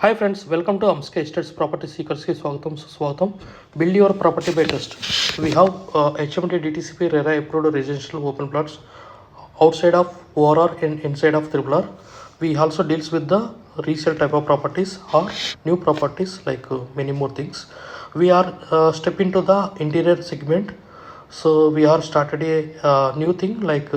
Hi friends, welcome to Hamsika Estates Property Seekers ki Swagatam Suswagatam. Build your property by trust. We have HMD DTCP RERA approved residential open plots outside of ORR and inside of Triple R. We also deals with the resale type of properties or new properties like many more things. We are step into the interior segment. So we are started a new thing like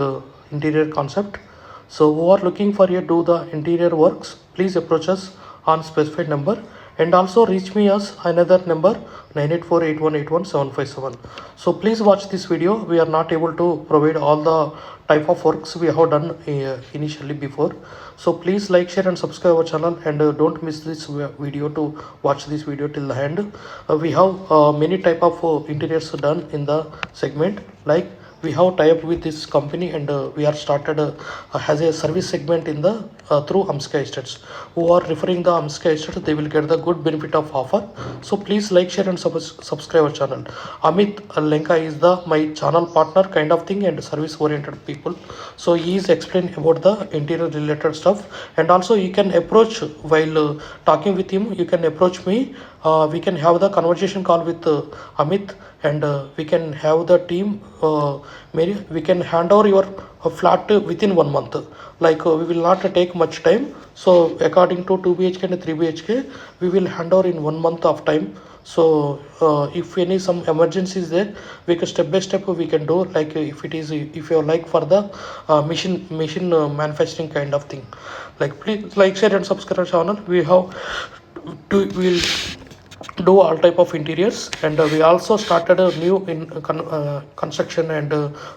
interior concept. So who are looking for a do the interior works, please approach us on specified number and also reach me as another number 984818177. So please watch this video. We are not able to provide all the type of works we have done initially before. So please like, share and subscribe our channel and don't miss this video to watch this video till the end. We have many type of interiors done in the segment, like we have tie up with this company and we are started has a service segment in the through Hamsika Estates. Who are referring the Hamsika Estates, they will get the good benefit of offer. So please like, share and subscribe our channel. Amit Lenka is the my channel partner kind of thing and service oriented people. So he is explain about the interior related stuff, and also you can approach while talking with him. You can approach me. We can have the conversation call with Amit and we can have the team. Maybe we can hand over your flat within 1 month. Like we will not take much time. So according to 2 BHK and 3 BHK, we will hand over in 1 month of time. So if any some emergency is there, we can step by step we can do, like if it is, if you like for the machine manufacturing kind of thing. Like please like, share and subscribe our channel. We have to will do all type of interiors, and we also started a new in construction and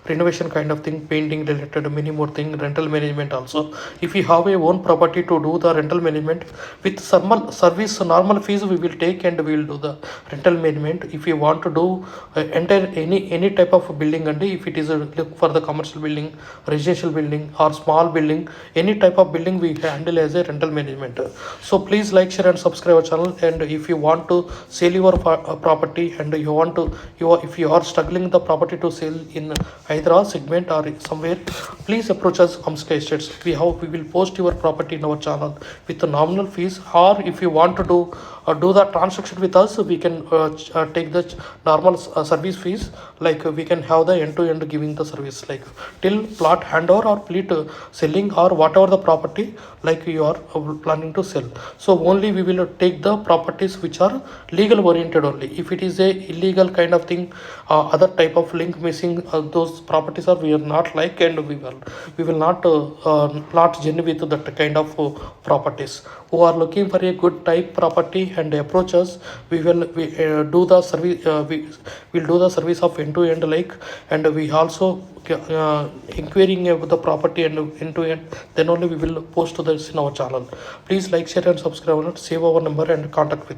renovation kind of thing, painting related, many more thing, rental management also. If you have a own property to do the rental management with thermal service normal fees, we will take and we will do the rental management. If you want to do entire any type of building, and if it is a look for the commercial building, residential building or small building, any type of building we handle as a rental management. So please like, share and subscribe our channel. And if you want to sell your property and you want to if you are struggling the property to sell in either a segment or somewhere, please approach us Hamsika Estates. We will post your property in our channel with the nominal fees, or if you want to do the transaction with us, we can take the normal service fees. Like we can have the end-to-end giving the service, like till plot handover or plot selling or whatever the property like you are planning to sell. So only we will take the properties which are legal oriented only. If it is a illegal kind of thing, other type of link missing, those properties are we are not like, and we will not genuine with that kind of properties. Who are looking for a good type property and approach us, we do the service. We will do the service of end to end, like, and we also inquiring about the property and end to end. Then only we will post to this in our channel. Please like, share and subscribe. Save our number and contact with us.